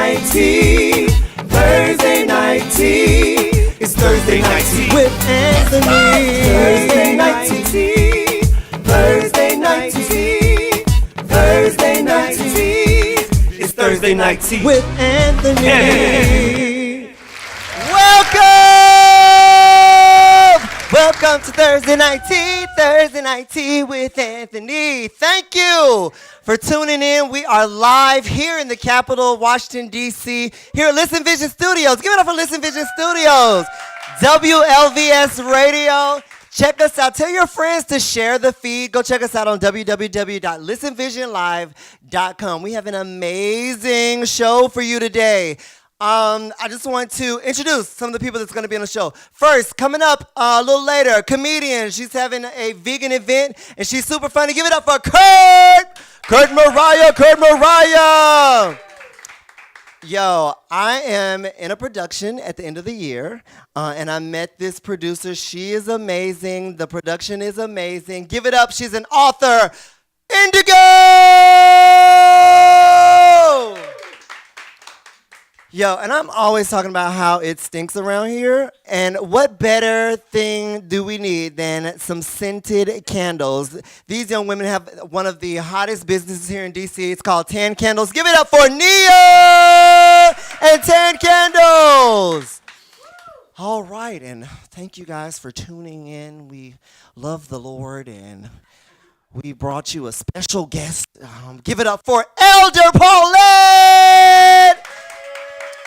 night tea. Thursday night tea. It's Thursday night tea with Anthony. Thursday night tea. Thursday night tea. Thursday night tea. It's Thursday night tea with Anthony. Welcome to Thursday Night Tea, Thursday Night Tea with Anthony. Thank you for tuning in. We are live here in the capital, Washington, D.C., here at Listen Vision Studios. Give it up for Listen Vision Studios. WLVS Radio. Check us out. Tell your friends to share the feed. Go check us out on www.listenvisionlive.com. We have an amazing show for you today. I just want to introduce some of the people that's going to be on the show. First, coming up a little later, comedian. She's having a vegan event, and she's super funny. Give it up for Kurt Mariah. Yo, I am in a production at the end of the year, and I met this producer. She is amazing. The production is amazing. Give it up. She's an author. Indigo! Yo, and I'm always talking about how it stinks around here. And what better thing do we need than some scented candles? These young women have one of the hottest businesses here in D.C. It's called Tan Candles. Give it up for Nia and Tan Candles. All right, and thank you guys for tuning in. We love the Lord, and we brought you a special guest. Give it up for Elder Paulette.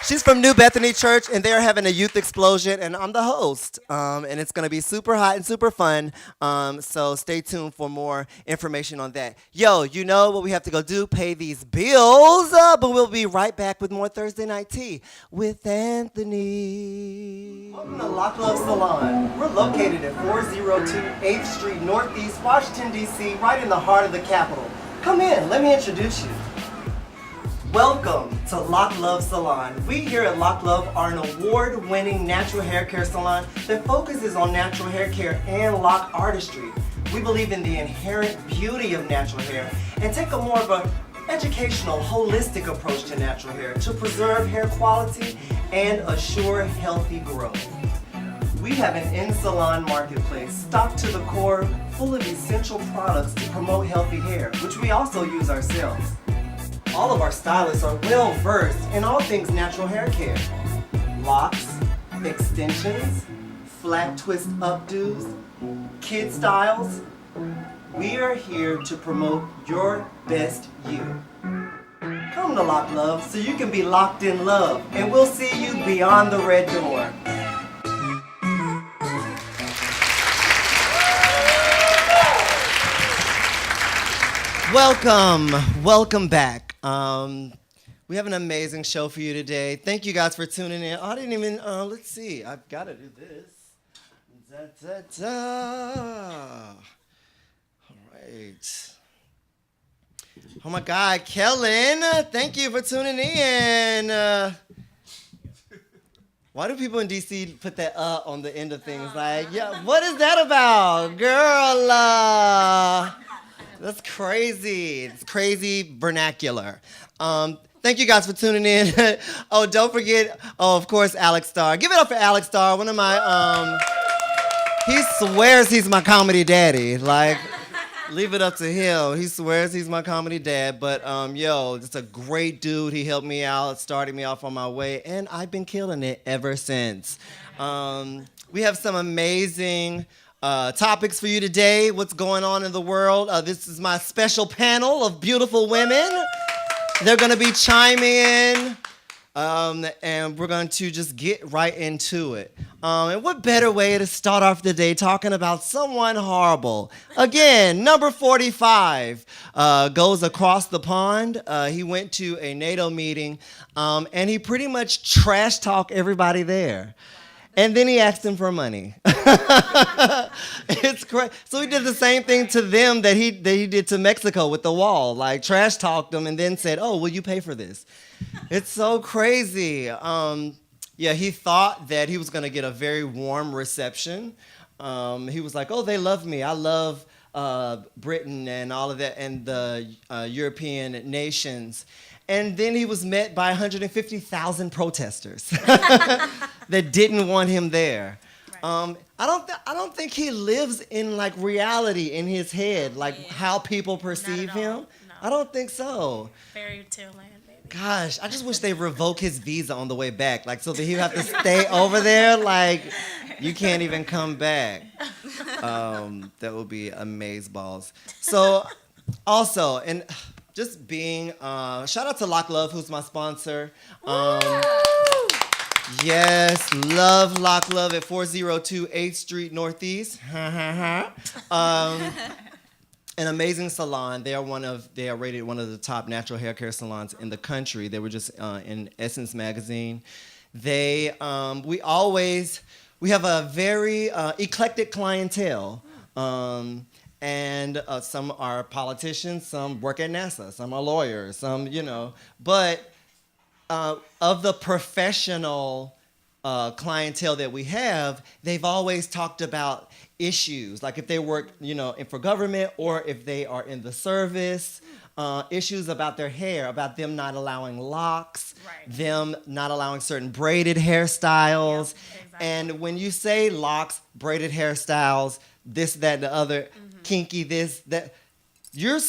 She's from New Bethany Church, and they're having a youth explosion, and I'm the host. And it's going to be super hot and super fun, so stay tuned for more information on that. Yo, you know what we have to go do? Pay these bills, but we'll be right back with more Thursday Night Tea with Anthony. Welcome to Lock Love Salon. We're located at 402 8th Street Northeast, Washington, D.C., right in the heart of the capital. Come in. Let me introduce you. Welcome to Lock Love Salon. We here at Lock Love are an award-winning natural hair care salon that focuses on natural hair care and lock artistry. We believe in the inherent beauty of natural hair and take a more of an educational, holistic approach to natural hair to preserve hair quality and assure healthy growth. We have an in-salon marketplace stocked to the core, full of essential products to promote healthy hair, which we also use ourselves. All of our stylists are well versed in all things natural hair care. Locks, extensions, flat twist updos, kid styles. We are here to promote your best you. Come to Lock Love so you can be locked in love, and we'll see you beyond the red door. Welcome back. We have an amazing show for you today. Thank you guys for tuning in. I didn't even, let's see. I've got to do this. All right. Oh my God, Kellen, thank you for tuning in. Why do people in DC put that on the end of things? Like, yeah, what is that about? Girl, that's crazy. It's crazy vernacular. Thank you guys for tuning in. Oh, don't forget, of course, Alex Starr. Give it up for Alex Starr, one of my, he swears he's my comedy daddy. Like, leave it up to him. He swears he's my comedy dad. But, yo, just a great dude. He helped me out, started me off on my way, and I've been killing it ever since. We have some amazing topics for you today. What's going on in the world? This is my special panel of beautiful women. They're going to be chiming in, and we're going to just get right into it. And what better way to start off the day talking about someone horrible? Again, number 45 goes across the pond. He went to a NATO meeting, and he pretty much trash talked everybody there. And then he asked him for money. It's crazy. So he did the same thing to them that he did to Mexico with the wall. Like, trash talked them and then said, oh, will you pay for this? It's so crazy. Yeah, he thought that he was going to get a very warm reception. He was like, oh, they love me. I love Britain and all of that and the European nations. And then he was met by 150,000 protesters that didn't want him there. Right. I don't think he lives in like reality in his head, like how people perceive him. No. I don't think so. Fairy tale land, baby. Gosh, I just wish they revoke his visa on the way back, like so that he'd have to stay over there. Like you can't even come back. That would be amazeballs. So also and. Just being, shout out to Lock Love, who's my sponsor. Yes, love Lock Love at 402 8th Street Northeast. An amazing salon. They are rated one of the top natural hair care salons in the country. They were just in Essence magazine. We have a very eclectic clientele. And some are politicians, some work at NASA, some are lawyers, some, But of the professional clientele that we have, they've always talked about issues. Like if they work, for government or if they are in the service, issues about their hair, about them not allowing locks, them not allowing certain braided hairstyles. Yep, exactly. And when you say locks, braided hairstyles, this, that, and the other, kinky, this, that. You're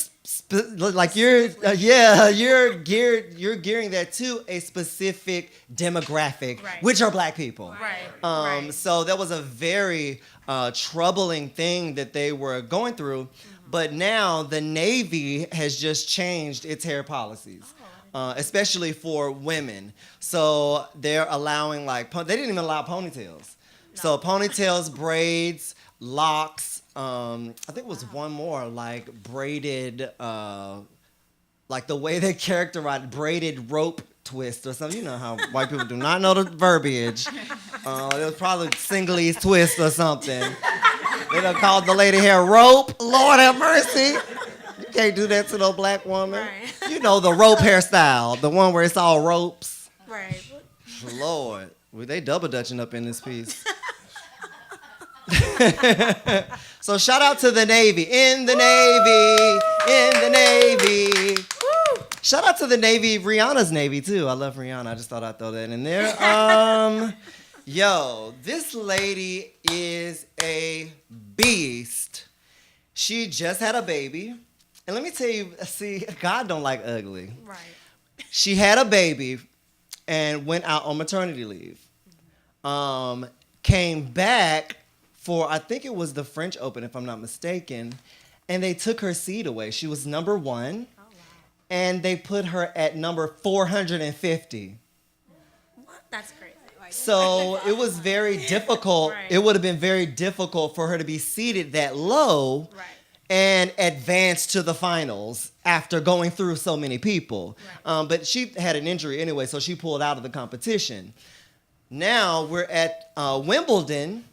gearing that to a specific demographic, which are Black people. Right. So that was a very troubling thing that they were going through. But now the Navy has just changed its hair policies. Especially for women. So they're allowing they didn't even allow ponytails. No. So ponytails, braids, locks, I think it was one more, braided, like the way they characterized braided rope twist or something. You know how white people do not know the verbiage. It was probably Singlese twist or something. They done called the lady hair rope. Lord have mercy. You can't do that to no Black woman. Right. You know the rope hairstyle, the one where it's all ropes. Right. Lord, well, they double dutching up in this piece. So shout out to the Navy. In the Navy. Woo. Shout out to the Navy, Rihanna's Navy too. I love Rihanna. I just thought I'd throw that in there. Yo, this lady is a beast. She just had a baby. And let me tell you, see, God don't like ugly. Right. She had a baby and went out on maternity leave. Came back for, I think it was the French Open, if I'm not mistaken, and they took her seed away. She was number 1, oh, wow. And they put her at number 450. What? That's crazy. So it was very difficult. Right. It would have been very difficult for her to be seated that low and advance to the finals after going through so many people. Right. But she had an injury anyway, so she pulled out of the competition. Now we're at Wimbledon.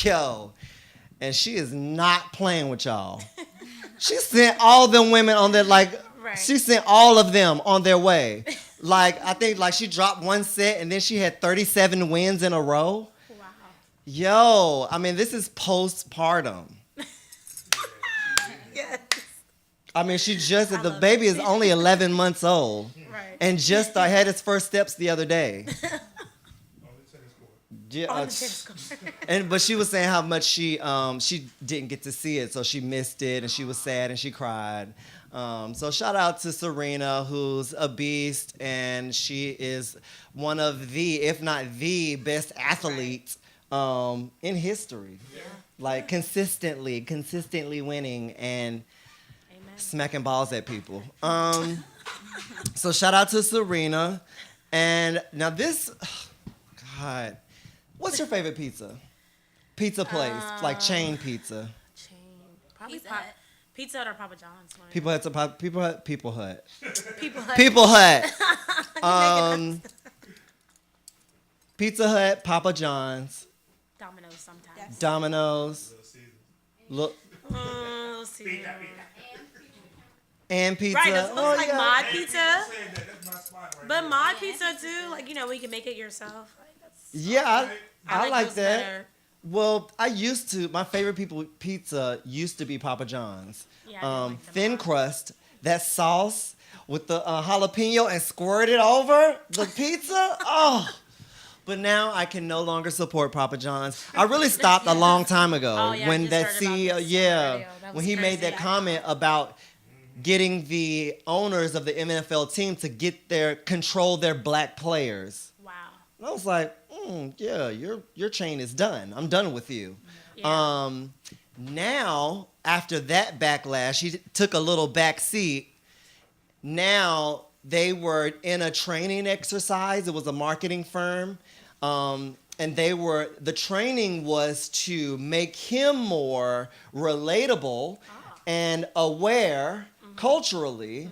Yo, and she is not playing with y'all. She sent all them women on their, she sent all of them on their way. I think, she dropped one set, and then she had 37 wins in a row. Wow. Yo, I mean, this is postpartum. Yes. I mean, the baby is only 11 months old. Right. And just had its first steps the other day. Yeah, but she was saying how much she didn't get to see it, so she missed it, and she was sad and she cried. So shout out to Serena, who's a beast, and she is one of the, if not the best athlete in history. Yeah. Consistently winning and smacking balls at people. So shout out to Serena, and now this, God. What's your favorite pizza? Pizza place, chain pizza. Probably Pizza Hut or Papa John's. People Hut. People Hut. Pizza Hut, Papa John's. Domino's sometimes. Domino's. Look. And pizza. Right, that's Mod Pizza. But Mod Pizza too, where you can make it yourself. Yeah, I like that. Better. Well, my favorite pizza used to be Papa John's. Yeah, thin crust, that sauce, with the jalapeno and squirt it over the pizza. Oh. But now I can no longer support Papa John's. I really stopped a long time ago when that CEO, when he made that comment about getting the owners of the NFL team to control their black players. Wow. And I was like, yeah, your chain is done. I'm done with you. Yeah. Now, after that backlash, he took a little back seat. Now they were in a training exercise. It was a marketing firm. And the training was to make him more relatable and aware culturally.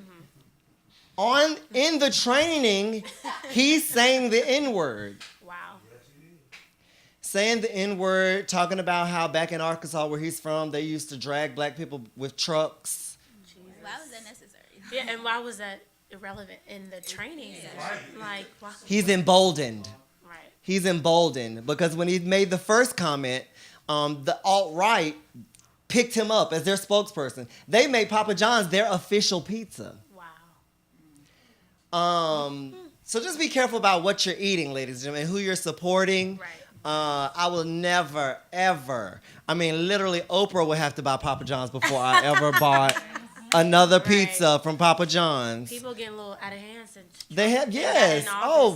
In the training, he's saying the N-word. Wow. Saying the N-word, talking about how back in Arkansas, where he's from, they used to drag black people with trucks. Jesus. Why was that necessary? Yeah, and why was that irrelevant in the training session? Like, why? He's emboldened. Right. He's emboldened because when he made the first comment, the alt-right picked him up as their spokesperson. They made Papa John's their official pizza. Wow. So just be careful about what you're eating, ladies and gentlemen, who you're supporting. Right. I will never, ever. I mean, literally, Oprah would have to buy Papa John's before I ever bought another pizza from Papa John's. People getting a little out of hand since they have, yes.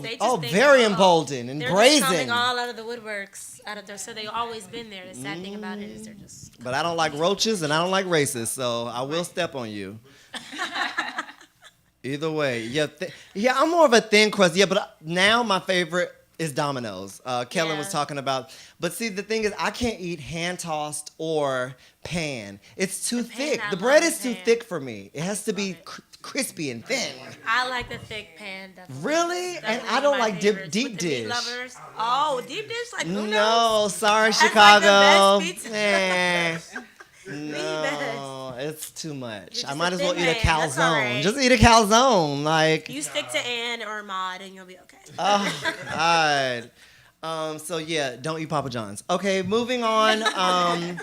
They very emboldened and they're brazen. They're coming all out of the woodworks, so they've always been there. The sad thing about it is they're just. But I don't like roaches and I don't like racists, so I will step on you. Either way, yeah, I'm more of a thin crust. Yeah, but now my favorite is Domino's. Kellen was talking about. But see, the thing is, I can't eat hand tossed or pan. It's too thick. The bread is too thick for me. It has to be crispy and thin. I like the thick pan. Definitely. Really? And I don't like deep dish. Lovers. Oh, deep dish like who knows? No, sorry, That's Chicago. like the best pizza. No, it's too much. I might as thin well eat a pan. That's all calzone. right. Just eat a calzone. Like You stick to Ann or Maud and you'll be okay. oh God. So yeah, don't eat Papa John's. Okay, moving on.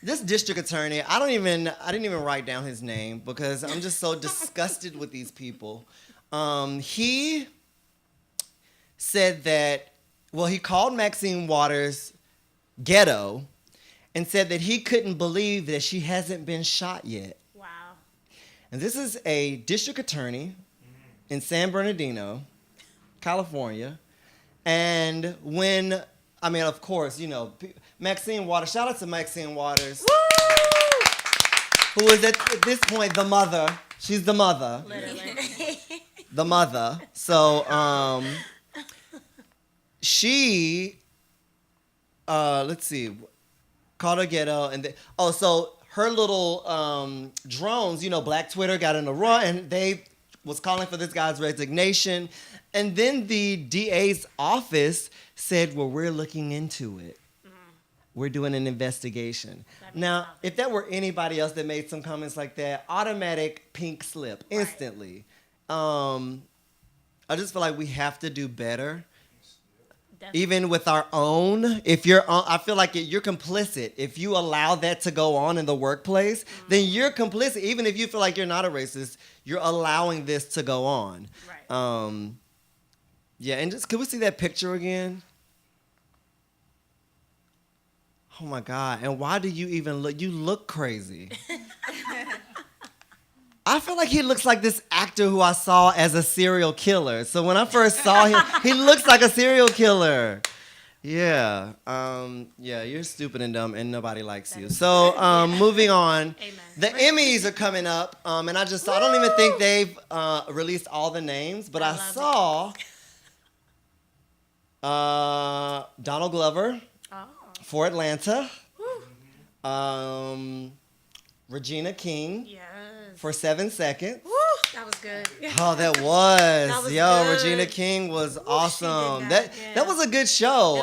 This district attorney, I didn't even write down his name because I'm just so disgusted with these people. He said that, he called Maxine Waters ghetto and said that he couldn't believe that she hasn't been shot yet. Wow. And this is a district attorney in San Bernardino, California. And of course, Maxine Waters, shout out to Maxine Waters. Woo! Who is at this point the mother. She's the mother. Literally. The mother. So, she, let's see, called her ghetto. So her little drones, Black Twitter got in a run and they was calling for this guy's resignation. And then the DA's office said, we're looking into it. We're doing an investigation. Now, if that were anybody else that made some comments like that, automatic pink slip instantly. I just feel like we have to do better. Definitely. Even with our own. I feel like you're complicit. If you allow that to go on in the workplace, then you're complicit. Even if you feel like you're not a racist, you're allowing this to go on. Right. Yeah, and can we see that picture again? Oh my God, and why do you even look? You look crazy. I feel like he looks like this actor who I saw as a serial killer. So when I first saw him, he looks like a serial killer. Yeah, you're stupid and dumb and nobody likes you. So moving on. Amen. The Emmys are coming up, and I don't even think they've released all the names, but I saw Donald Glover for Atlanta. Regina King for 7 Seconds. Woo, that was good. Oh, that was. good. Regina King was awesome. That was a good show.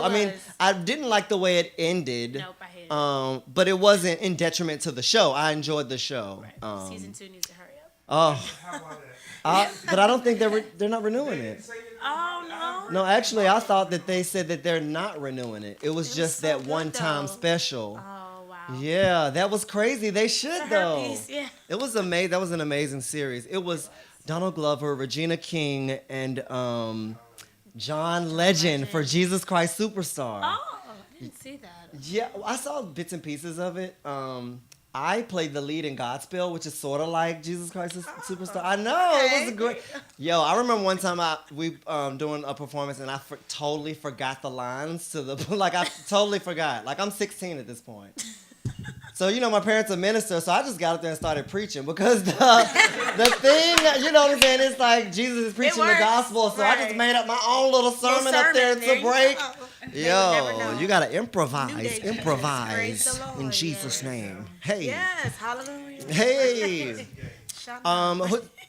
I didn't like the way it ended. Nope, I hated it. But it wasn't in detriment to the show. I enjoyed the show. Right. Season 2 needs to hurry up. But I don't think they're not renewing it. Oh, no. No, actually, I thought that they said that they're not renewing it. It was just so that good, one-time though. special. Oh, wow. Yeah, that was crazy. They should, though. Piece, yeah. It was amazing. That was an amazing series. It was Donald Glover, Regina King, and John Legend for Jesus Christ Superstar. Oh, I didn't see that. Yeah, I saw bits and pieces of it. I played the lead in Godspell, which is sort of like Jesus Christ Superstar. I know, it was a great. Yo, I remember one time we doing a performance and I totally forgot the lines to the like I totally forgot. Like I'm 16 at this point. So, you know, my parents are ministers, so I just got up there and started preaching because the thing, you know what I'm saying, it's like Jesus is preaching the gospel, so I just made up my own little sermon up there to break. Yo, you got to improvise in Jesus' name. Hey. Yes, hallelujah. Hey.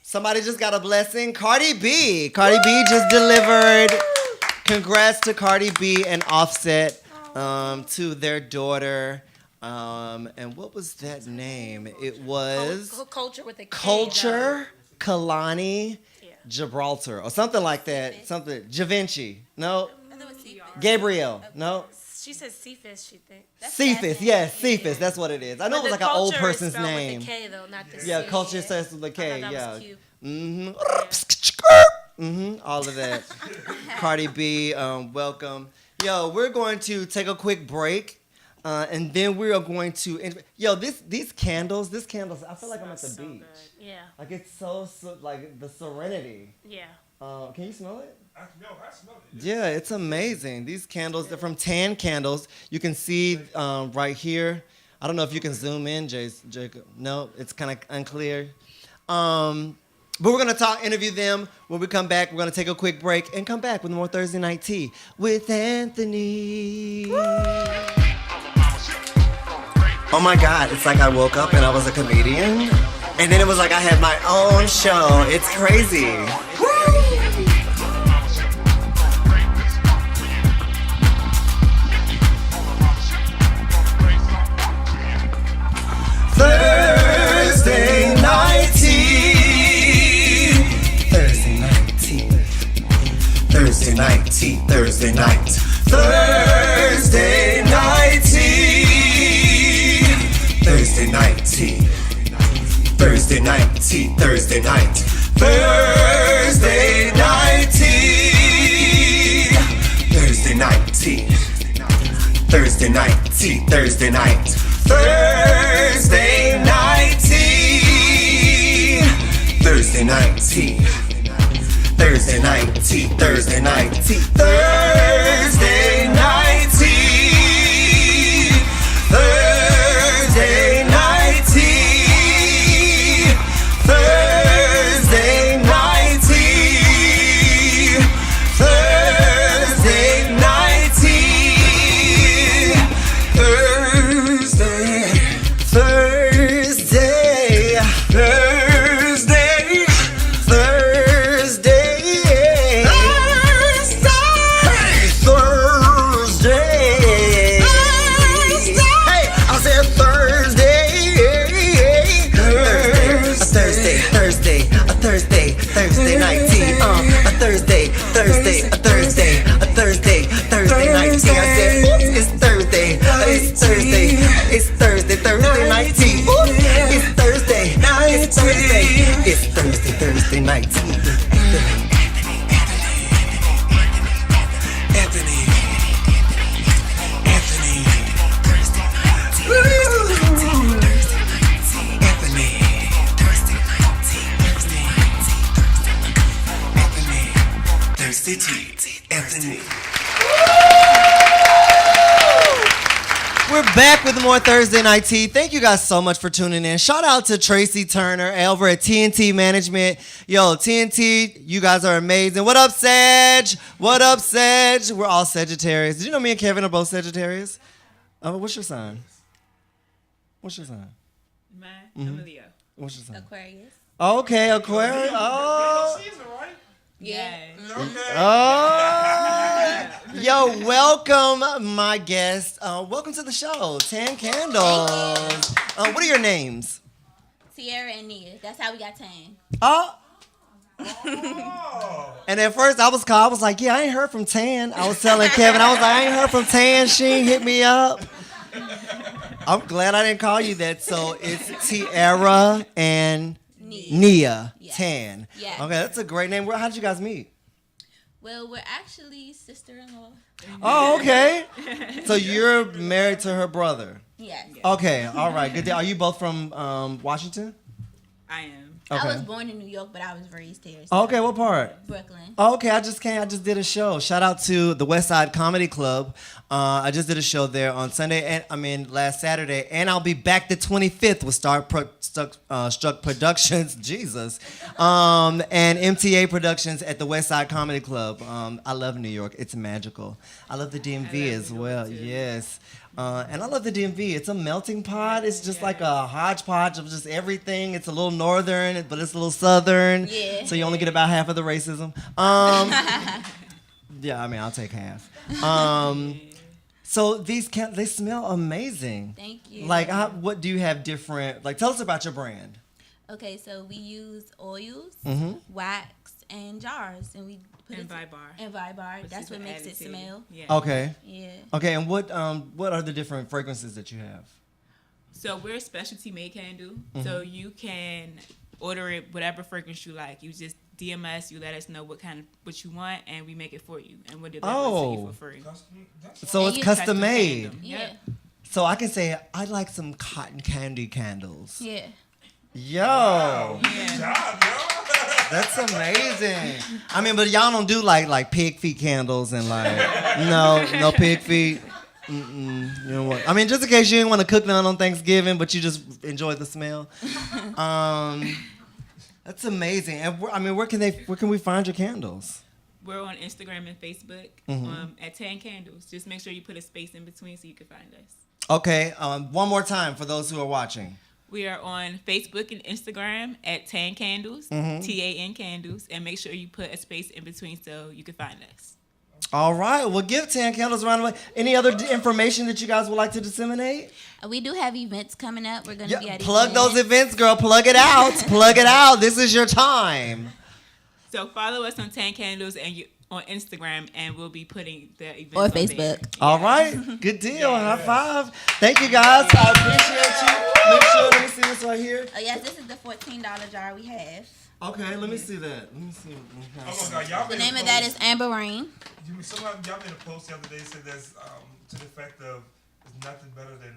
Somebody just got a blessing. Cardi B. Cardi B just delivered. Congrats to Cardi B and Offset to their daughter. And what was that name? It was Culture with a K. Culture, Kalani, Gibraltar, or something like that. Something. Javinci. No. Gabrielle. No. She said Cephas, she thinks. Cephas, yes, Cephas. That's what it is. I know it was like an old person's name. With the K, though, not the yeah, C. Culture says with the K. That Yeah. was cute. All of that. Cardi B, welcome. Yo, we're going to take a quick break. And then we are going to, these candles, I feel like I'm at the beach. Good. Yeah. Like it's so like the serenity. Yeah. Can you smell it? I smell it. Yeah, it's amazing. These candles, they're from Tan Candles. You can see right here. I don't know if you can zoom in, Jacob. No, it's kind of unclear. But we're going to interview them. When we come back, we're going to take a quick break and come back with more Thursday Night Tea with Anthony. Oh my God, it's like I woke up and I was a comedian. And then it was like I had my own show. It's crazy. Thursday Night Tea. Thursday Night Tea. Thursday Night Tea. Thursday Night. Thursday Night Tea. Thursday Night Tea. Thursday Night Tea. Thursday Night. Thursday Night Tea. Thursday Night Tea. Thursday Night Tea. Thursday Night. Thursday Night Tea. Thursday Night Tea. Thursday Night Tea. Thursday Night Tea. Thursday Night Tea. Thursday Night Tea. Thursday Night Tea. Thursday Night Tea. Thursday. Thursday. Thursday. Thursday. Thursday night tea, a Thursday night tea. I said, oops, it's Thursday night tea. Oops, it's Thursday night tea. Anthony. Anthony. We're back with more Thursday Night Tea. Thank you guys so much for tuning in. Shout out to Tracy Turner over at TNT Management. Yo, TNT, you guys are amazing. What up, Sag? What up, Sag? We're all Sagittarius. Did you know me and Kevin are both Sagittarius? What's your sign? What's your sign? Mine, I'm a Leo. What's your sign? Aquarius. Okay, Aquarius. Oh. Yeah. Oh, yo, welcome, my guest. Welcome to the show, Tan Candles. What are your names? Sierra and Nia. That's how we got tan. Oh. And at first I was like, yeah, I ain't heard from Tan. I was telling Kevin, I was like, I ain't heard from Tan. She ain't hit me up. I'm glad I didn't call you that. So it's Tiara and Nia Yes. Tan. Yes. Okay, that's a great name. How did you guys meet? Well, we're actually sister-in-law. Oh, okay. So you're married to her brother. Yes. Okay, all right. Good day. Are you both from Washington? I am. Okay. I was born in New York, but I was raised here. So Okay, what part? Brooklyn. Oh, okay, I just did a show. Shout out to the West Side Comedy Club. I just did a show there on Sunday, last Saturday, and I'll be back the 25th with Struck Productions, Jesus, and MTA Productions at the West Side Comedy Club. I love New York. It's magical. I love the DMV as well. Yes. And I love the DMV. It's a melting pot. It's just like a hodgepodge of just everything. It's a little northern, but it's a little southern. Yeah. So you only get about half of the racism. Yeah, I mean, I'll take half. So these they smell amazing. Thank you. Like, what do you have different? Like, tell us about your brand. Okay, so we use oils, Mm-hmm. wax, and jars, and we put And it Vibar. and Vibar. That's what makes it Added to smell. Yeah. Okay. Yeah. Okay, and what are the different fragrances that you have? So we're a specialty made candle. So you can order it whatever fragrance you like. You just DM us, you let us know what you want, and we make it for you, and we'll deliver it to you for free. So And it's you custom made. Custom Yeah. Yep. So I can say I'd like some cotton candy candles. Yeah. Yo, Yeah. that's amazing. I mean, but y'all don't do like pig feet candles and like no pig feet. You know what? I mean, just in case you didn't want to cook none on Thanksgiving, but you just enjoy the smell. That's amazing. And where can we find your candles? We're on Instagram and Facebook at Tan Candles. Just make sure you put a space in between so you can find us. Okay, one more time for those who are watching. We are on Facebook and Instagram at Tan Candles, TAN Candles, and make sure you put a space in between so you can find us. All right, well, give Tan Candles a round of applause. Any other information that you guys would like to disseminate? We do have events coming up. We're gonna be at Plug events. those events, girl. Plug it out. Plug it out. This is your time. So follow us on Tan Candles and on Instagram, and we'll be putting the events Or on there. Facebook. All right. Good deal. High five. Thank you, guys. I appreciate you. Make sure, let me see this right here. Oh yes, this is the $14 jar we have. Okay, let me see that. Let me see. Oh my God, y'all The made name a of that post- is Amber Rain. Y'all made a post the other day that said that's to the effect of it's nothing better than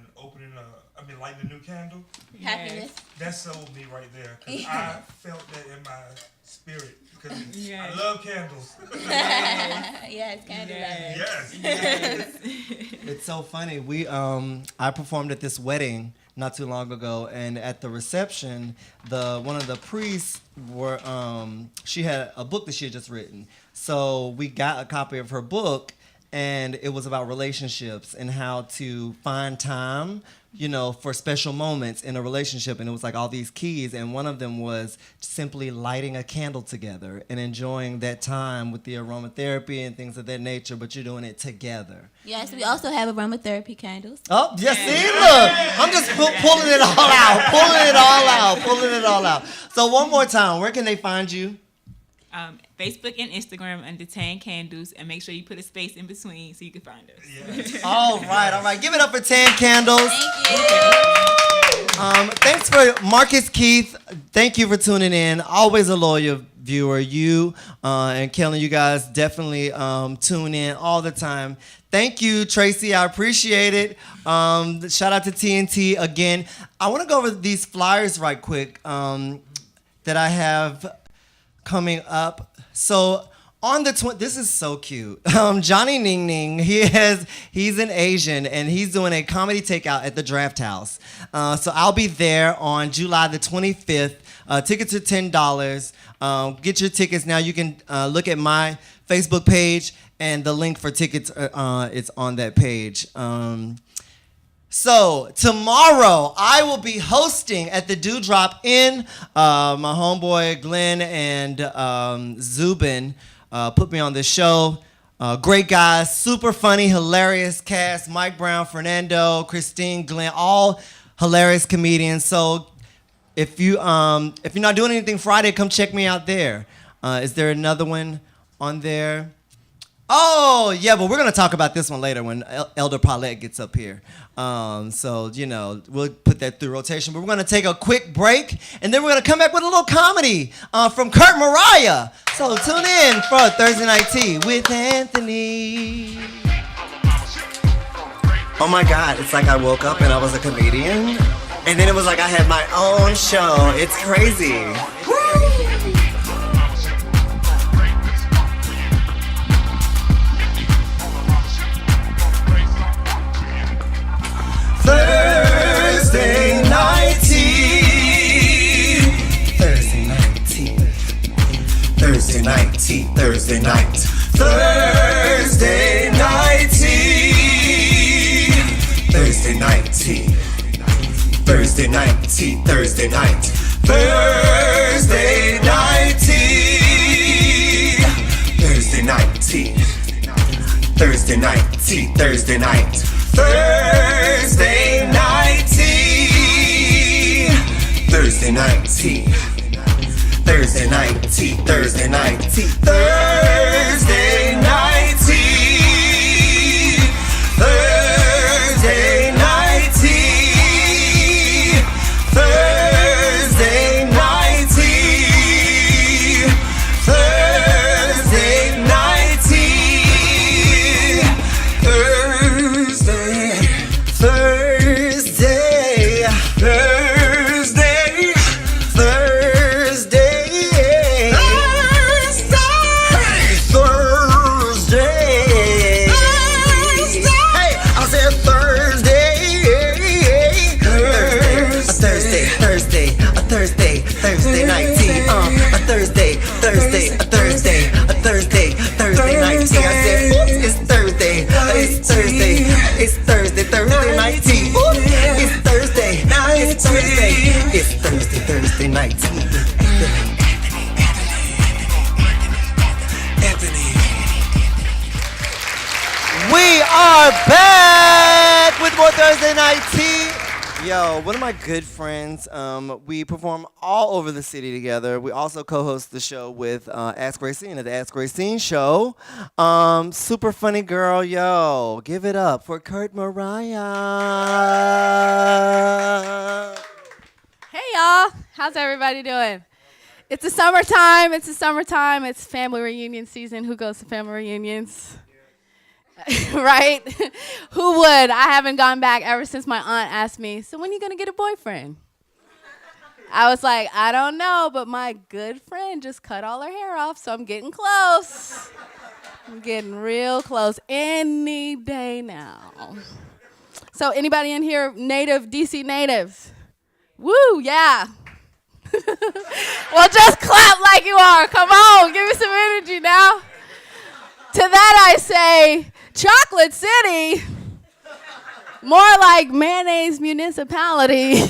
lighting a new candle. Happiness. That sold me right there because I felt that in my spirit because Yes. I love candles. Yes, candle lovers. Yes. It's so funny. I performed at this wedding not too long ago, and at the reception, one of the priests she had a book that she had just written. So we got a copy of her book, and it was about relationships and how to find time, for special moments in a relationship. And it was like all these keys, and one of them was simply lighting a candle together and enjoying that time with the aromatherapy and things of that nature, but you're doing it together. Yes, we also have aromatherapy candles. Oh, yes, see, look. I'm just pulling it all out. So one more time, where can they find you? Facebook and Instagram under Tan Candles, and make sure you put a space in between so you can find us. Yes. All right. Give it up for Tan Candles. Thank you. Thanks for Marcus Keith. Thank you for tuning in. Always a loyal viewer. You and Kellen, you guys definitely tune in all the time. Thank you, Tracy. I appreciate it. Shout out to TNT again. I want to go over these flyers right quick that I have coming up. So on the this is so cute. Johnny Ning Ning, he's an Asian, and he's doing a comedy takeout at the Draft House. So I'll be there on July the 25th. Tickets are $10. Get your tickets now. You can look at my Facebook page, and the link for tickets it's on that page. So tomorrow I will be hosting at the Dewdrop Inn. My homeboy Glenn and Zubin put me on this show. Great guys, super funny, hilarious cast. Mike Brown, Fernando, Christine, Glenn, all hilarious comedians. So if you're not doing anything Friday, come check me out there. Is there another one on there? Oh, yeah, but we're going to talk about this one later when Elder Paulette gets up here. So, we'll put that through rotation. But we're going to take a quick break, and then we're going to come back with a little comedy from Kurt Mariah. So tune in for Thursday Night Tea with Anthony. Oh, my God. It's like I woke up and I was a comedian. And then it was like I had my own show. It's crazy. Thursday night tea. Thursday night tea. Thursday night tea. Thursday night. Thursday night tea. Thursday night tea. Thursday night tea. Thursday night. Thursday night tea. Thursday night tea. Thursday night tea. Thursday night. Thursday night tea. Thursday night tea. Thursday night tea. Thursday night tea. Thursday night tea. Thursday night tea. Thursday night tea. Thursday night tea. Thursday. Thursday. Thursday. Thursday. Thursday. Hey, I said Thursday. Thursday night tea. A Thursday night tea. I said, oops, it's Thursday. It's Thursday night tea. Oops, it's Thursday night tea. Anthony. We are back with more Thursday night tea. Yo, one of my good friends, we perform all over the city together. We also co-host the show with Ask Racine at the Ask Racine Show. Super funny girl, yo. Give it up for Kurt Mariah. Hey y'all, how's everybody doing? It's the summertime. It's family reunion season. Who goes to family reunions? Right? Who would? I haven't gone back ever since my aunt asked me, so when are you going to get a boyfriend? I was like, I don't know, but my good friend just cut all her hair off, so I'm getting close. I'm getting real close any day now. So anybody in here native, DC natives? Woo, yeah. Well, just clap like you are. Come on, give me some energy now. To that I say, Chocolate City, more like mayonnaise municipality,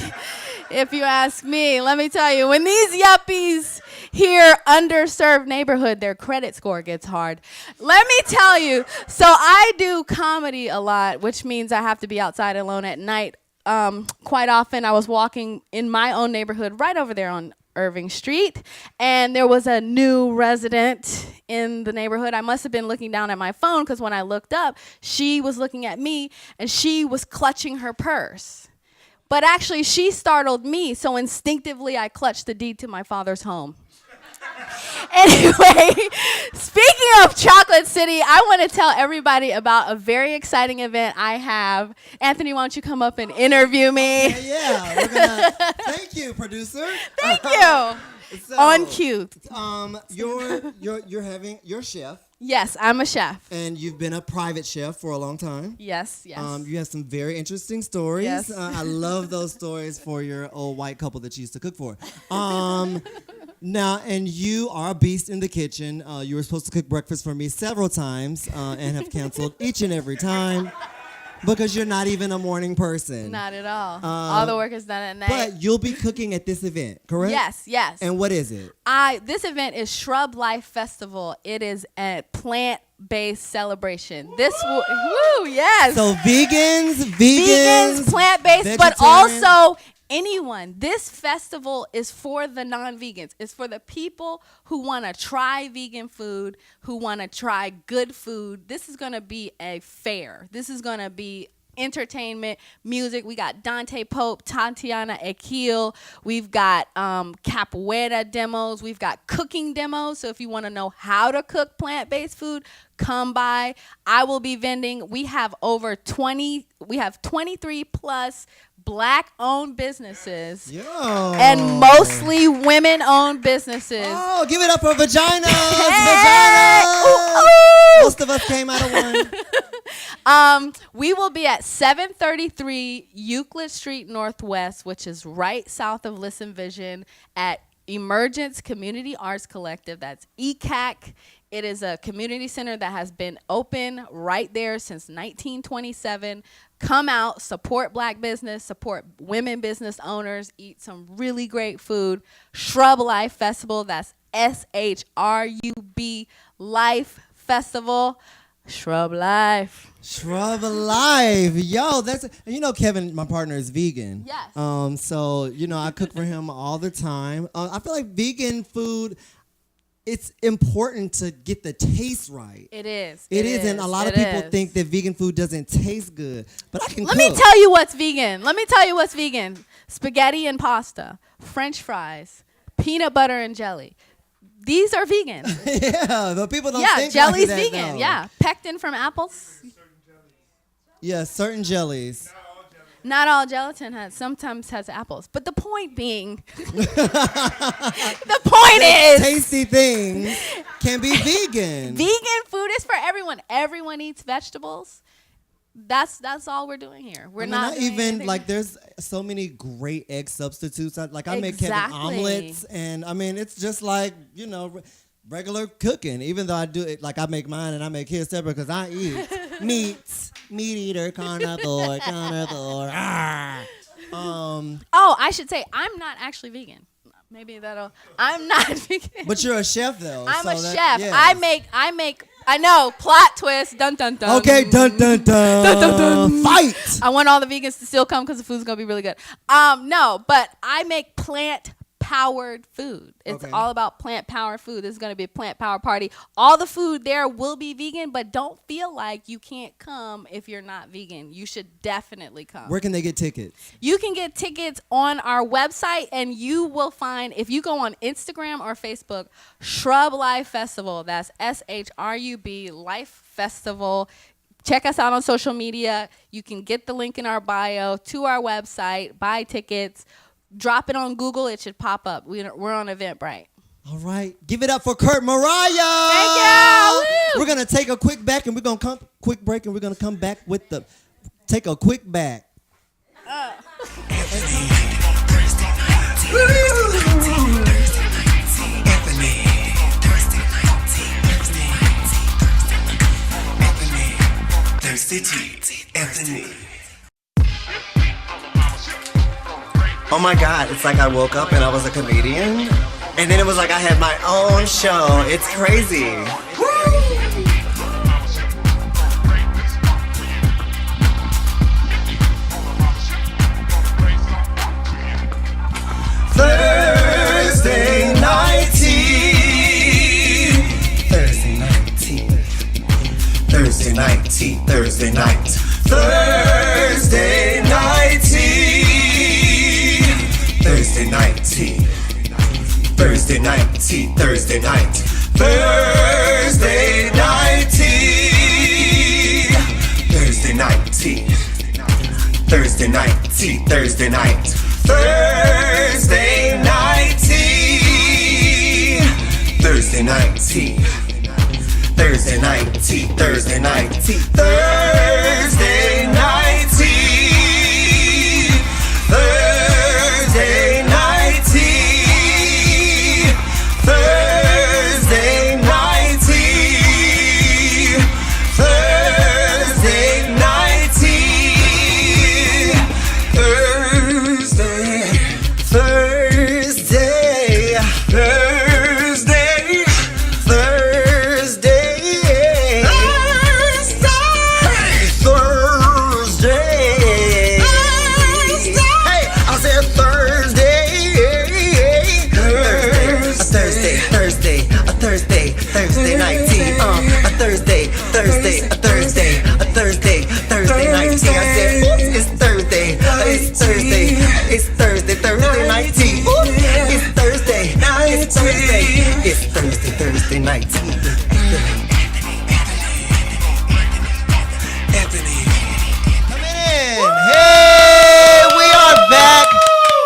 if you ask me. Let me tell you, when these yuppies hear underserved neighborhood, their credit score gets hard. Let me tell you, so I do comedy a lot, which means I have to be outside alone at night. Quite often I was walking in my own neighborhood right over there on Irving Street, and there was a new resident in the neighborhood. I must have been looking down at my phone because when I looked up, she was looking at me and she was clutching her purse. But actually, she startled me, so instinctively I clutched the deed to my father's home. Anyway, speaking of Chocolate City, I want to tell everybody about a very exciting event I have. Anthony, why don't you come up and interview me? Yeah. We're gonna, thank you, producer. Thank you. So, On cue. You're a chef. Yes, I'm a chef. And you've been a private chef for a long time. Yes. You have some very interesting stories. Yes. I love those stories for your old white couple that you used to cook for. Now, and you are a beast in the kitchen. You were supposed to cook breakfast for me several times and have canceled each and every time because you're not even a morning person. Not at all the work is done at night. But you'll be cooking at this event, correct? Yes. And what is it? This event is Shrub Life Festival. It is a plant-based celebration. Yes. So vegans, plant-based, but also anyone. This festival is for the non-vegans. It's for the people who want to try vegan food, who want to try good food. This is going to be a fair. This is going to be entertainment, music. We got Dante Pope, Tatiana Akil. We've got capoeira demos. We've got cooking demos. So if you want to know how to cook plant-based food, come by. I will be vending. We have 23 plus Black-owned businesses. Yo. And mostly women-owned businesses. Oh, give it up for vaginas! Hey! Vaginas! Ooh, ooh. Most of us came out of one. We will be at 733 Euclid Street Northwest, which is right south of Listen Vision, at Emergence Community Arts Collective. That's ECAC. It is a community center that has been open right there since 1927. Come out, support Black business, support women business owners, eat some really great food. Shrub Life Festival, that's SHRUB Life Festival. Shrub Life. Shrub Life. Yo, that's, you know, Kevin, my partner, is vegan. Yes. So, you know, I cook for him all the time. I feel like vegan food, it's important to get the taste right. It is. It is, and a lot of people think that vegan food doesn't taste good. But I can Let cook. me tell you what's vegan. Spaghetti and pasta, French fries, peanut butter and jelly. These are vegan. Yeah, but people don't think jelly's like that, vegan. though. Yeah, pectin from apples. Yeah, certain jellies. Not all gelatin sometimes has apples. But the point being, the point is, Tasty things can be vegan. vegan food is for everyone. Everyone eats vegetables. That's all we're doing here. We're not doing even anything. like there's so many great egg substitutes. Like I make Kevin Exactly. omelets, and I mean it's just like, you know, regular cooking. Even though I do it like I make mine and I make his separate because I eat meat eater, carnivore. Oh, I should say I'm not actually vegan. Maybe I'm not vegan. But you're a chef though. I'm so a that- chef. yes. I know, plot twist, dun dun dun. Okay, dun dun dun. Dun, dun, dun. Fight. I want all the vegans to still come because the food's gonna be really good. No, but I make plant-powered food. It's Okay. all about plant-powered food. This is gonna be a plant-powered party. All the food there will be vegan, but don't feel like you can't come if you're not vegan. You should definitely come. Where can they get tickets? You can get tickets on our website, and you will find, if you go on Instagram or Facebook, Shrub Life Festival. That's SHRUB Life Festival. Check us out on social media. You can get the link in our bio to our website, buy tickets, drop it on Google. It should pop up. We're on Eventbrite. All right, give it up for Kurt Mariah. Thank you. Woo. We're gonna take a quick break, and we're gonna come back with the take a quick back. Thirsty Tea, Anthony. Oh my God, it's like I woke up and I was a comedian. And then it was like I had my own show. It's crazy. Thursday night tea. Thursday night tea. Thursday night tea. Thursday night. Thursday night tea. Thursday night tea. Thursday night tea. Thursday night. Thursday night tea. Thursday night tea. Thursday night tea. Thursday night. Thursday night tea. Thursday night tea. Thursday night tea. Thursday night tea. Thursday night tea. Thursday night tea. Thursday night tea. Thursday night tea. Thursday. Thursday. Thursday. Thursday. Thursday, Thursday, a Thursday, a Thursday, Thursday night tea. I said, oops, it's Thursday, it's Thursday, it's Thursday, Thursday night tea. Oops, it's Thursday, it's Thursday, it's Thursday, Thursday night tea. Coming in. Hey, we are back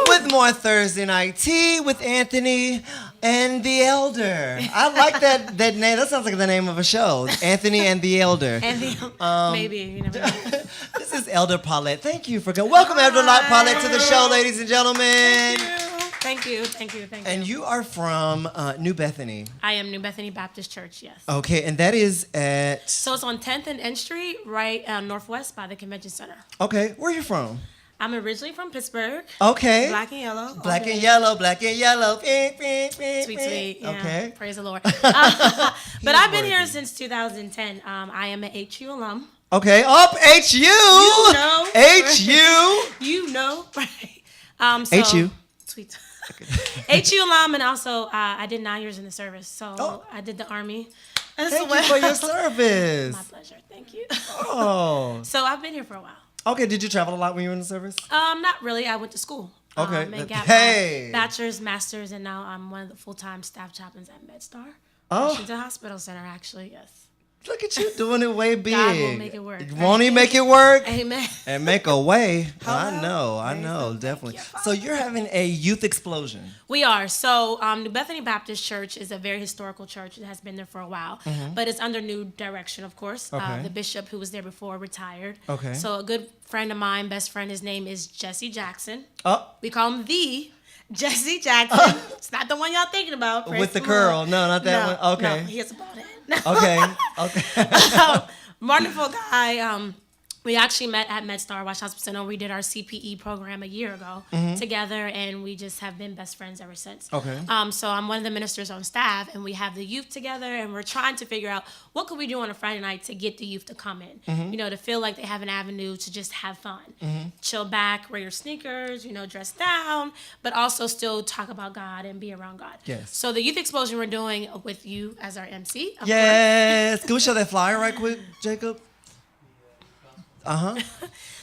with more Thursday night tea with Anthony and the Elder. I like that name. That sounds like the name of a show. Anthony and the Elder. And maybe, you never know. This is Elder Paulette. Thank you for coming. Welcome, Elder Paulette, to the show, ladies and gentlemen. Thank you. And you are from New Bethany. I am New Bethany Baptist Church, yes. Okay, and that is at... So it's on 10th and N Street, right northwest by the Convention Center. Okay, where are you from? I'm originally from Pittsburgh. Okay. Black and yellow. Black and yellow, black and yellow. Sweet. Yeah, Okay. praise the Lord. But I've been here since 2010. I am an HU alum. Okay, up HU. You know. HU. You know, right? HU. Sweet. HU alum, and also I did 9 years in the service. So I did the Army. Thank you for your service. My pleasure. Thank you. Oh. So I've been here for a while. Okay, did you travel a lot when you were in the service? Not really. I went to school. Okay. And got Hey. my bachelor's, master's, and now I'm one of the full-time staff chaplains at MedStar. Oh. Washington Hospital Center, actually, yes. Look at you doing it way big. God will make it work. Won't he make it work? Amen. And make a way. I Hello. know, definitely. you, So you're having a youth explosion. We are. So New Bethany Baptist Church is a very historical church. It has been there for a while. But it's under new direction, of course. Okay. The bishop who was there before retired. Okay. So a good friend of mine, best friend, his name is Jesse Jackson. Oh, We call him the Jesse Jackson. It's not the one y'all thinking about. Praise with the Lord. curl. No, not that one. Okay. No, he has a bald head. Okay. Wonderful guy. We actually met at MedStar, Washington Hospital Center. We did our CPE program a year ago together, and we just have been best friends ever since. Okay. So I'm one of the ministers on staff, and we have the youth together, and we're trying to figure out what could we do on a Friday night to get the youth to come in. You know, to feel like they have an avenue to just have fun, chill back, wear your sneakers, dress down, but also still talk about God and be around God. Yes. So the youth explosion we're doing with you as our MC. of Yes. Can we show that flyer right quick, Jacob?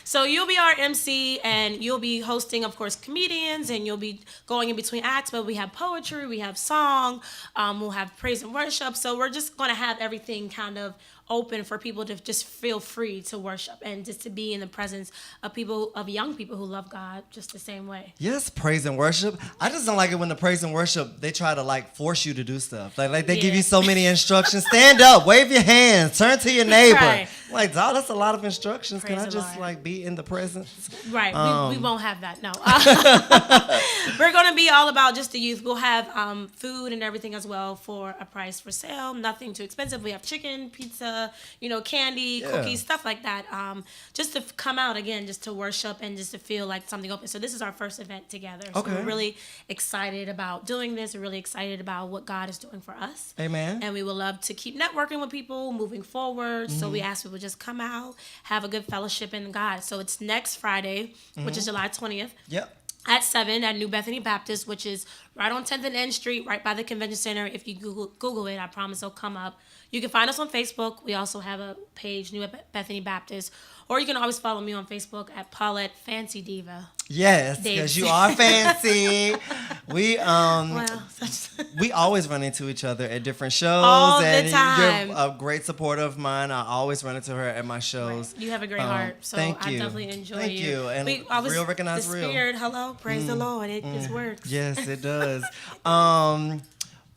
So you'll be our MC, and you'll be hosting, of course, comedians, and you'll be going in between acts. But we have poetry, we have song, we'll have praise and worship. So we're just going to have everything kind of open for people to just feel free to worship and just to be in the presence of people, of young people who love God just the same way. Yes, praise and worship. I just don't like it when the praise and worship, they try to force you to do stuff. Like they give you so many instructions. Stand up, wave your hands, turn to your neighbor. Right. Like, oh, that's a lot of instructions. Praise Can I the just Lord. be in the presence? Right. We won't have that. No. We're going to be all about just the youth. We'll have food and everything as well for a price for sale. Nothing too expensive. We have chicken, pizza, candy, cookies, stuff like that. Just to come out again, just to worship and just to feel like something open. So this is our first event together. So Okay. we're really excited about doing this. We're really excited about what God is doing for us. Amen. And we would love to keep networking with people moving forward. So we ask people just come out, have a good fellowship in God. So it's next Friday, which is July 20th. Yep. At 7 at New Bethany Baptist, which is right on 10th and N Street, right by the Convention Center. If you Google it, I promise it'll come up. You can find us on Facebook. We also have a page, New Bethany Baptist. Or you can always follow me on Facebook at Paulette Fancy Diva. Yes, because you are fancy. We we always run into each other at different shows. All the and time. You're a great supporter of mine. I always run into her at my shows. You have a great heart, so thank I you. definitely enjoy Thank you. And real recognize the real. Spirit, hello, praise the Lord, it just works. Yes, it does.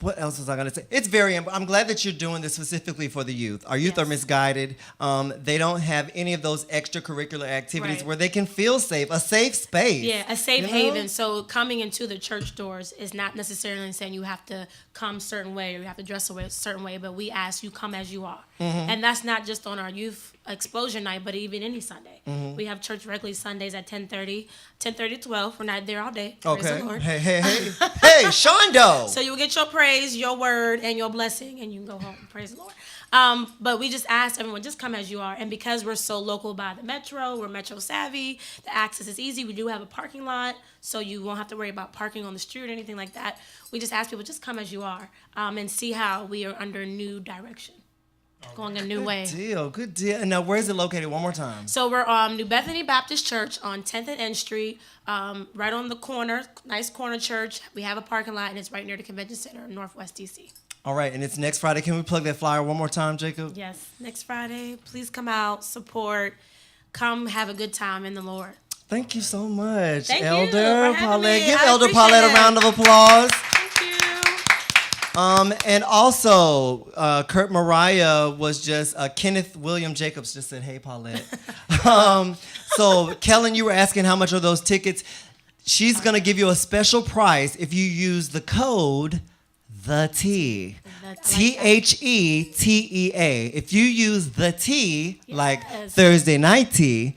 What else was I going to say? It's very I'm glad that you're doing this specifically for the youth. Our youth are misguided. They don't have any of those extracurricular activities Right. where they can feel safe, a safe space. Yeah, a safe You know? haven. So coming into the church doors is not necessarily saying you have to come a certain way or you have to dress a certain way, but we ask you come as you are. And that's not just on our youth explosion night, but even any Sunday. We have church regularly Sundays at 10:30 to 12. We're not there all day. Praise the Okay. Lord. Hey, hey, Shondo. So you will get your praise, your word, and your blessing, and you can go home. Praise the Lord. But we just ask everyone, just come as you are. And because we're so local by the metro, we're metro savvy, the access is easy. We do have a parking lot, so you won't have to worry about parking on the street or anything like that. We just ask people, just come as you are, and see how we are under new direction. going a new way. Good deal. And now, where is it located? One more time. So we're New Bethany Baptist Church on 10th and N Street, right on the corner, nice corner church. We have a parking lot, and it's right near the Convention Center in Northwest DC. All right, and it's next Friday. Can we plug that flyer one more time, Jacob? Yes, next Friday. Please come out, support, come have a good time in the Lord. Thank you so much, Thank you Elder for having Paulette. me. Give I Elder appreciate Paulette a it. round of applause. Thank you. And also, Kurt Mariah was just, Kenneth William Jacobs just said, hey, Paulette. So, Kellen, you were asking how much are those tickets. She's going to give you a special price if you use the code The T. THETEA. If you use the T, like Thursday Night Tea,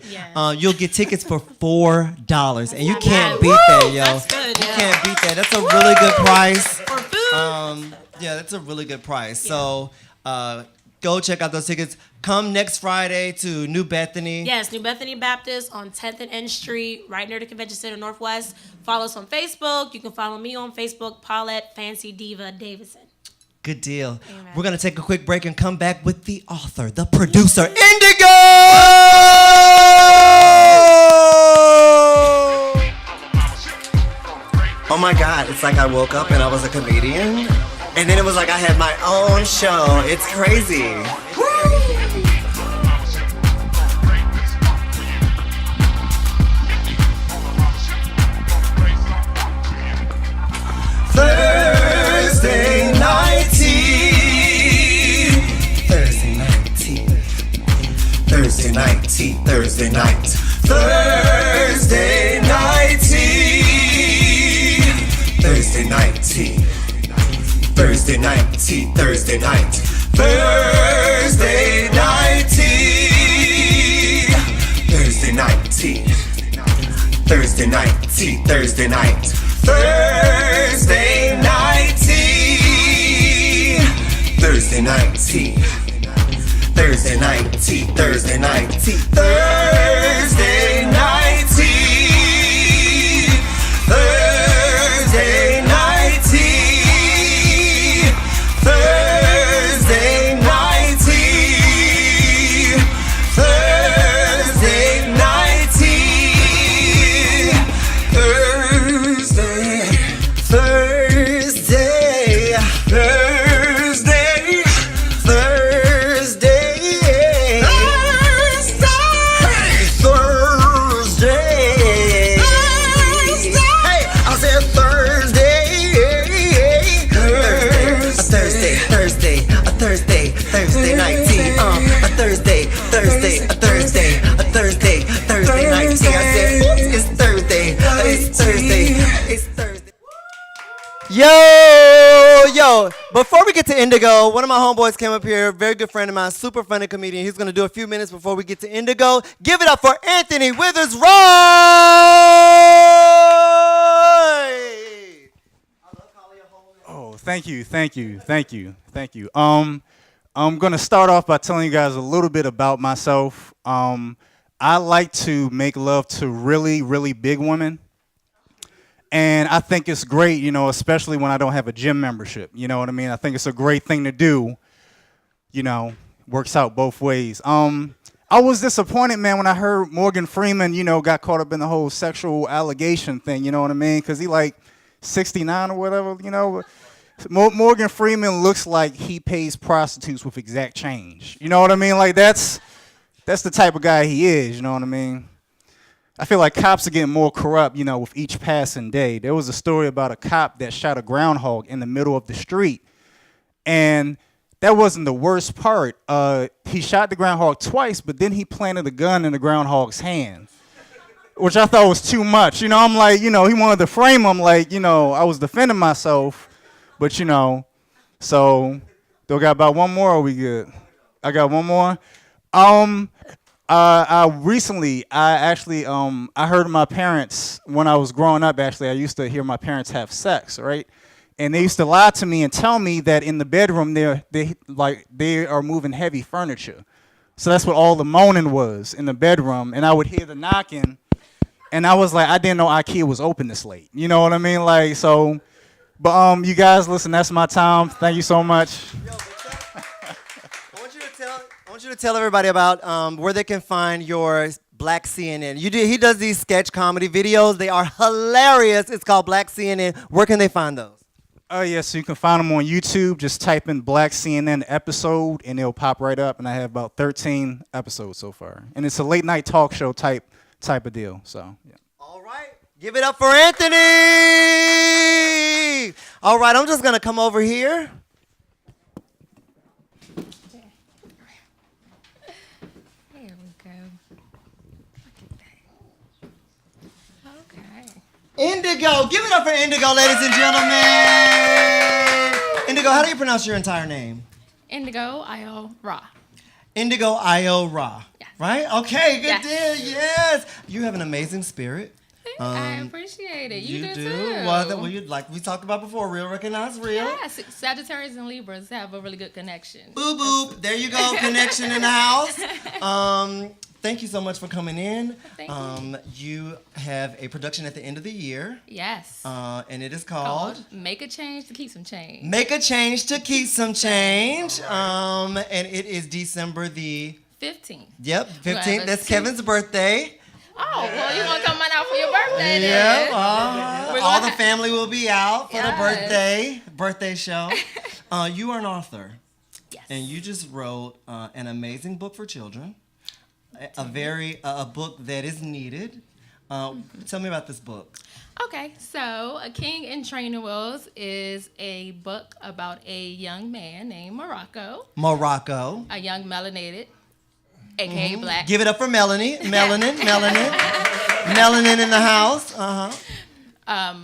you'll get tickets for $4. And you can't beat that, yo. That's good, you yeah. can't beat that. That's a really good price. For food. Yeah, that's a really good price. So go check out those tickets. Come next Friday to New Bethany. Yes, New Bethany Baptist on 10th and N Street, right near the Convention Center Northwest. Follow us on Facebook. You can follow me on Facebook, Paulette Fancy Diva Davison. Good deal. Amen. We're going to take a quick break and come back with the author, the producer, Indigo! Oh my God, it's like I woke up and I was a comedian. And then it was like I had my own show. It's crazy. Thursday night tea. Thursday night tea. Thursday night tea. Thursday night. Thursday night tea. Thursday night tea. Thursday night tea. Thursday night. Thursday night tea. Thursday night tea. Thursday night tea. Thursday night. Thursday night tea. Thursday night tea. Thursday night tea. Thursday night tea. Thursday night tea. Thursday night tea. Thursday night tea. Thursday night tea. Thursday. Thursday. Thursday. Thursday. Thursday. Hey, I said Thursday. Thursday night tea. A Thursday night tea. I said, oops, it's Thursday. It's Thursday. Yo, before we get to Indigo, one of my homeboys came up here, very good friend of mine, super funny comedian. He's going to do a few minutes before we get to Indigo. Give it up for Anthony Withers Roy! Oh, thank you. I'm going to start off by telling you guys a little bit about myself. I like to make love to really, really big women. And I think it's great, you know, especially when I don't have a gym membership. You know what I mean? I think it's a great thing to do. You know, works out both ways. I was disappointed, man, when I heard Morgan Freeman, you know, got caught up in the whole sexual allegation thing. You know what I mean? Because he like 69 or whatever, you know. Morgan Freeman looks like he pays prostitutes with exact change. You know what I mean? Like that's the type of guy he is. You know what I mean? I feel like cops are getting more corrupt, you know, with each passing day. There was a story about a cop that shot a groundhog in the middle of the street. And that wasn't the worst part. He shot the groundhog twice, but then he planted a gun in the groundhog's hand, which I thought was too much. You know, I'm like, you know, he wanted to frame him like, you know, I was defending myself. But, you know, so do I got about one more or are we good? I got one more. I heard my parents, when I was growing up, actually, I used to hear my parents have sex, right? And they used to lie to me and tell me that in the bedroom they are moving heavy furniture. So that's what all the moaning was in the bedroom. And I would hear the knocking, and I was like, I didn't know IKEA was open this late. You know what I mean? Like, so, but you guys, listen, that's my time. Thank you so much. Yo, I want you to want you to tell everybody about where they can find your Black CNN. He does these sketch comedy videos. They are hilarious. It's called Black CNN. Where can they find those? Yes, so you can find them on YouTube. Just type in Black CNN episode, and it'll pop right up. And I have about 13 episodes so far. And it's a late night talk show type of deal. So, yeah. All right. Give it up for Anthony. All right, I'm just going to come over here. There we go. Look at that. Okay. Indigo. Give it up for Indigo, ladies and gentlemen. Indigo, how do you pronounce your entire name? Indigo IO Raw. Indigo Io Ra. Yes. Right? Okay, good Yes. deal. Yes. You have an amazing spirit. I appreciate it. You do too. Well, like we talked about before, real recognize real. Yes, Sagittarius and Libras have a really good connection. Boop boop. There you go. Connection in the house. Thank you so much for coming in. Thank you have a production at the end of the year. Yes. And it is called Make a Change to Keep Some Change. Make a Change to Keep Some Change. And it is December the 15th. Yep, 15th. Well, That's Kevin's birthday. Oh, well, you want to come on out for your birthday Yep. then? All the family will be out for the Yes. birthday show. You are an author. Yes. And you just wrote an amazing book for children. A book that is needed. Tell me about this book. Okay, so A King in Training Wheels is a book about a young man named Morocco, Morocco. a young melanated, aka black. Give it up for Melanie. Melanin in the house. A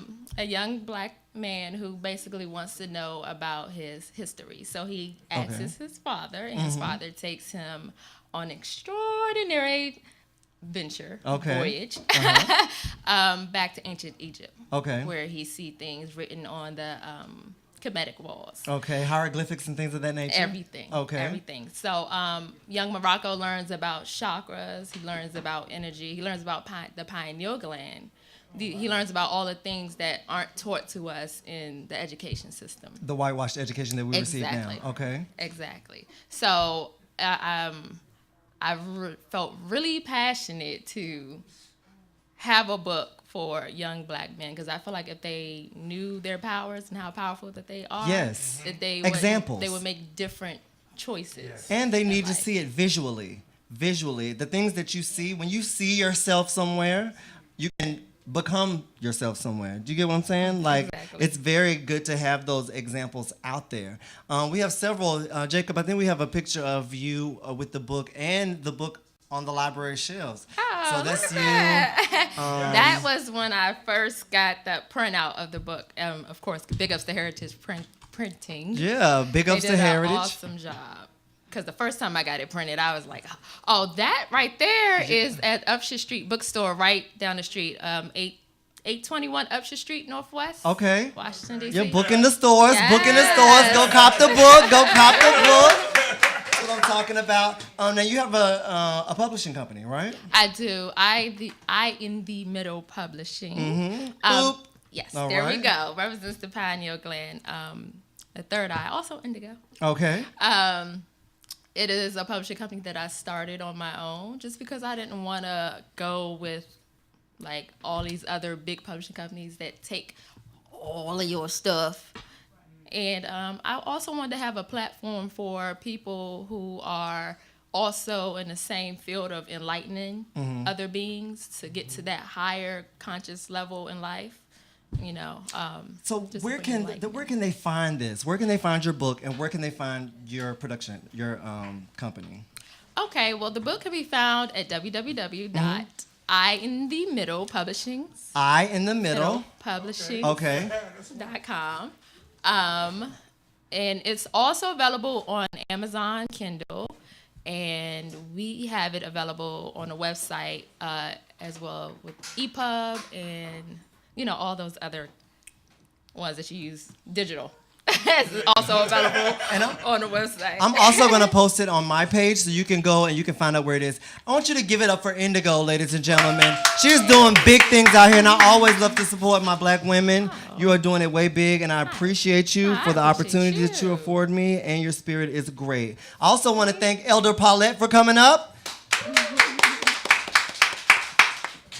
young black man who basically wants to know about his history. So he asks his father, and his father takes him on extraordinary venture, voyage, back to ancient Egypt. Okay. Where he see things written on the Kemetic walls. Okay, hieroglyphics and things of that nature? Everything. Okay. Everything. So young Morocco learns about chakras. He learns about energy. He learns about the pineal gland. He learns about all the things that aren't taught to us in the education system. The whitewashed education that we receive now. Okay. Exactly. So felt really passionate to have a book for young black men, because I feel like if they knew their powers and how powerful that they are, Yes. that they Examples. they would make different choices. And they need to life. see it visually. Visually. The things that you see, when you see yourself somewhere, you can become yourself somewhere. Do you get what I'm saying? Like, Exactly. It's very good to have those examples out there. We have several. Jacob, I think we have a picture of you with the book and the book on the library shelves. Oh, So that's look you. at that. That was when I first got the printout of the book. Of course, big ups to Heritage Printing. Yeah, big ups They to did an Heritage. awesome job. Because the first time I got it printed, I was like, oh, that right there is at Upshur Street Bookstore, right down the street, 821 Upshur Street Northwest. Okay. Washington, D.C. You're booking the stores, booking the Yes. stores. Go cop the book. Go cop the book. That's what I'm talking about. Now you have a publishing company, right? I do. I in the Middle Publishing. Boop. Yes, All there we right. go. Represents the pineal gland. The third eye, also indigo. Okay. It is a publishing company that I started on my own just because I didn't want to go with like all these other big publishing companies that take all of your stuff. And I also wanted to have a platform for people who are also in the same field of enlightening other beings to get to that higher conscious level in life. You know. So just where bring can they find this? Where can they find your book, and where can they find your production, your company? Okay, well, the book can be found at www.IInTheMiddlePublishings. I in the middle. Publishing. Okay. .com. And it's also available on Amazon Kindle, and we have it available on the website as well with EPUB and all those other ones that you use digital. is also available on the website. I'm also going to post it on my page so you can go and you can find out where it is. I want you to give it up for Indigo, ladies and gentlemen. She's doing big things out here, and I always love to support my black women. You are doing it way big, and I appreciate you for the opportunity that you afford me, and your spirit is great. I also want to thank Elder Paulette for coming up.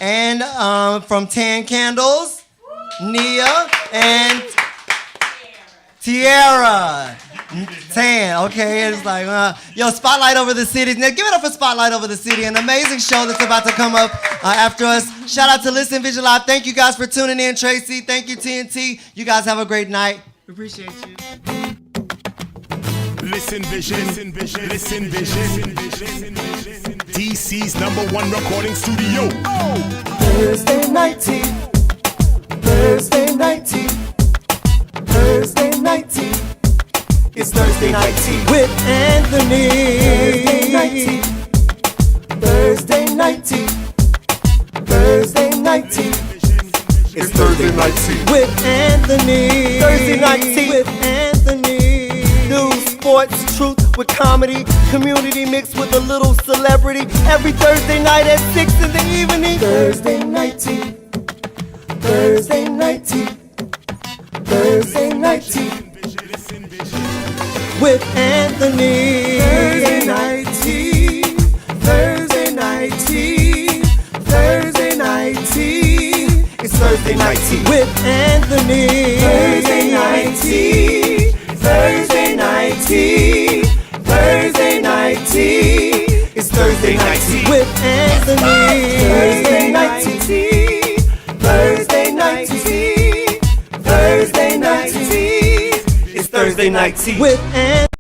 And from Tan Candles, Nia and Tiara. Tan, okay, it's like, yo, Spotlight Over the City. Now give it up for Spotlight Over the City, an amazing show that's about to come up after us. Shout out to Listen Vision Live. Thank you guys for tuning in, Tracy. Thank you, TNT. You guys have a great night. We appreciate you. Listen Vision, Listen Vision, Listen Vision. DC's #1 recording studio. Thursday night tea. Thursday night tea. Thursday night tea. It's Thursday night tea with Anthony. Thursday night tea. Thursday night tea. Thursday night tea. It's Thursday night tea with Anthony. Thursday night tea with Anthony. News, sports, truth with comedy, community mixed with a little celebrity. Every Thursday night at 6 in the evening. Thursday night tea. Thursday night tea. Thursday night tea with Anthony. Thursday night tea. Thursday night tea. Thursday night tea. It's Thursday night tea with Anthony. Thursday night tea. Thursday night tea. Thursday night tea. It's Thursday night tea with Anthony. Thursday night tea. Thursday night tea. Thursday night tea. It's Thursday night tea with Anthony.